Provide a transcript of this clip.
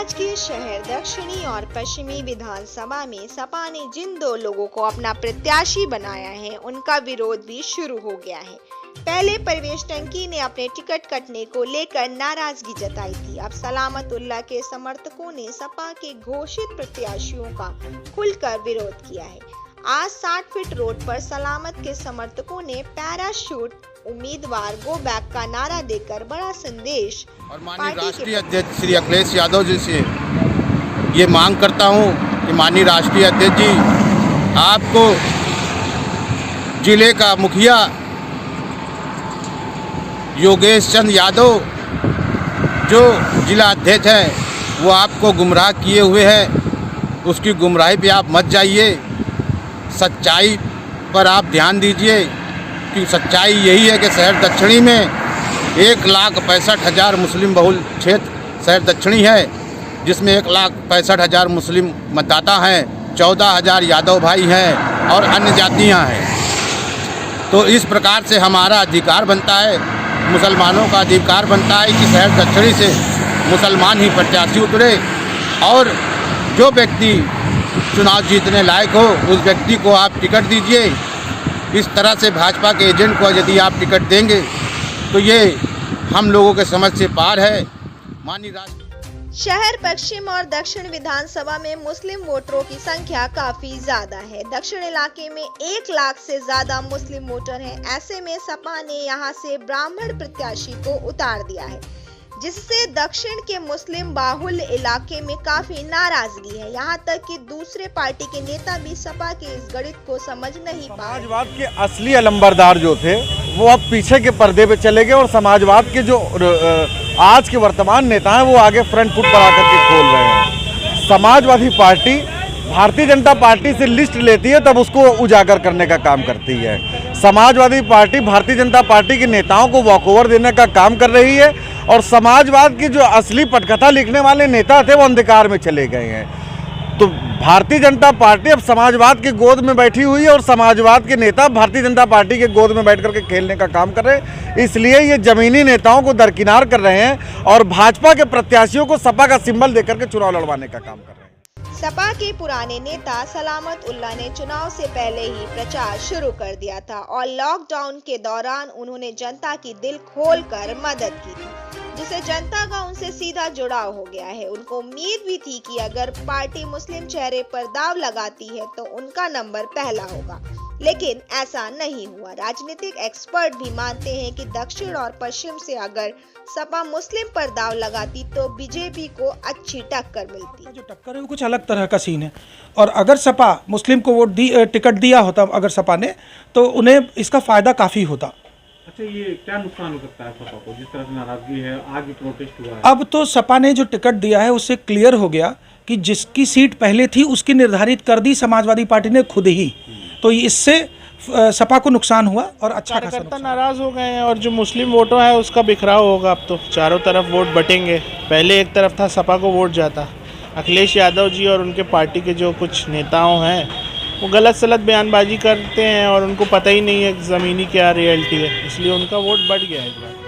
जांजगीर शहर दक्षिणी और पश्चिमी विधानसभा में सपा ने जिन दो लोगों को अपना प्रत्याशी बनाया है उनका विरोध भी शुरू हो गया है। पहले परवेश टंकी ने अपने टिकट कटने को लेकर नाराजगी जताई थी। अब सलामतुल्लाह के समर्थकों ने सपा के घोषित प्रत्याशियों का खुलकर विरोध किया है। आज 60 फीट रोड पर सलामत के समर्थकों ने पैराशूट उम्मीदवार गो बैक का नारा देकर बड़ा संदेश और माननीय राष्ट्रीय अध्यक्ष श्री अखिलेश यादव जी से ये मांग करता हूं कि माननीय राष्ट्रीय अध्यक्ष जी, आपको जिले का मुखिया योगेश चंद यादव जो जिला अध्यक्ष है वो आपको गुमराह किए हुए हैं। उसकी गुमराही पे आप मत जाइए, सच्चाई पर आप ध्यान दीजिए कि सच्चाई यही है कि शहर दक्षिणी में 1,65,000 मुस्लिम बहुल क्षेत्र शहर दक्षिणी है, जिसमें 1,65,000 मुस्लिम मतदाता हैं, 14,000 यादव भाई हैं और अन्य जातियां हैं। तो इस प्रकार से हमारा अधिकार बनता है, मुसलमानों का अधिकार बनता है कि शहर दक्षिणी से मुसलमान ही प्रत्याशी उतरे और जो व्यक्ति चुनाव जीतने लायक हो उस व्यक्ति को आप टिकट दीजिए। इस तरह से भाजपा के एजेंट को यदि आप टिकट देंगे तो ये हम लोगों के समझ से पार है। माननीय शहर पश्चिम और दक्षिण विधानसभा में मुस्लिम वोटरों की संख्या काफी ज्यादा है। दक्षिण इलाके में 1 लाख से ज्यादा मुस्लिम वोटर हैं। ऐसे में सपा ने यहां से ब्राह्मण प्रत्याशी को उतार दिया है, जिससे दक्षिण के मुस्लिम बाहुल इलाके में काफी नाराजगी है। यहाँ तक कि दूसरे पार्टी के नेता भी सपा के इस गणित को समझ नहीं पाए। समाजवाद के असली अलंबरदार जो थे वो अब पीछे के पर्दे पे चले गए और समाजवाद के जो आज के वर्तमान नेता हैं वो आगे फ्रंट फुट पर आकर के खोल रहे हैं। समाजवादी पार्टी भारतीय जनता पार्टी से लिस्ट लेती है तब उसको उजागर करने का काम करती है। समाजवादी पार्टी भारतीय जनता पार्टी के नेताओं को वॉकओवर देने का काम कर रही है और समाजवाद की जो असली पटकथा लिखने वाले नेता थे वो अंधकार में चले गए हैं। तो भारतीय जनता पार्टी अब समाजवाद की गोद में बैठी हुई है और समाजवाद के नेता भारतीय जनता पार्टी के गोद में बैठ करके खेलने का काम कर रहे हैं। इसलिए ये जमीनी नेताओं को दरकिनार कर रहे हैं और भाजपा के प्रत्याशियों को सपा का सिंबल देकर के चुनाव लड़वाने का काम कर रहे हैं। सपा के पुराने नेता सलामत उल्लाह ने चुनाव से पहले ही प्रचार शुरू कर दिया था और लॉकडाउन के दौरान उन्होंने जनता की दिल खोलकर मदद की थी, जिससे जनता का उनसे सीधा जुड़ाव हो गया है। उनको उम्मीद भी थी कि अगर पार्टी मुस्लिम चेहरे पर दाव लगाती है तो उनका नंबर पहला होगा, लेकिन ऐसा नहीं हुआ। राजनीतिक एक्सपर्ट भी मानते हैं कि दक्षिण और पश्चिम से अगर सपा मुस्लिम पर दाव लगाती तो बीजेपी को अच्छी टक्कर मिलती। जो टक्कर है वो कुछ अलग तरह का सीन है और अगर सपा मुस्लिम को टिकट दिया होता अगर सपा ने तो उन्हें इसका फायदा काफी होता। अच्छा, ये क्या नुकसान हो सकता है सपा को, जिस तरह से नाराजगी है, आगे प्रोटेस्ट हुआ है? अब तो सपा ने जो टिकट दिया है उससे क्लियर हो गया कि जिसकी सीट पहले थी उसकी निर्धारित कर दी समाजवादी पार्टी ने खुद ही। तो इससे सपा को नुकसान हुआ और अच्छा खासा नुकसान। नाराज हो गए हैं और जो मुस्लिम वोटर है उसका बिखराव होगा। अब तो चारों तरफ वोट बटेंगे। पहले एक तरफ था सपा को वोट जाता। अखिलेश यादव जी और उनके पार्टी के जो कुछ नेताओं हैं वो गलत सलत बयानबाजी करते हैं और उनको पता ही नहीं है ज़मीनी क्या रियलिटी है, इसलिए उनका वोट बढ़ गया है इस बार।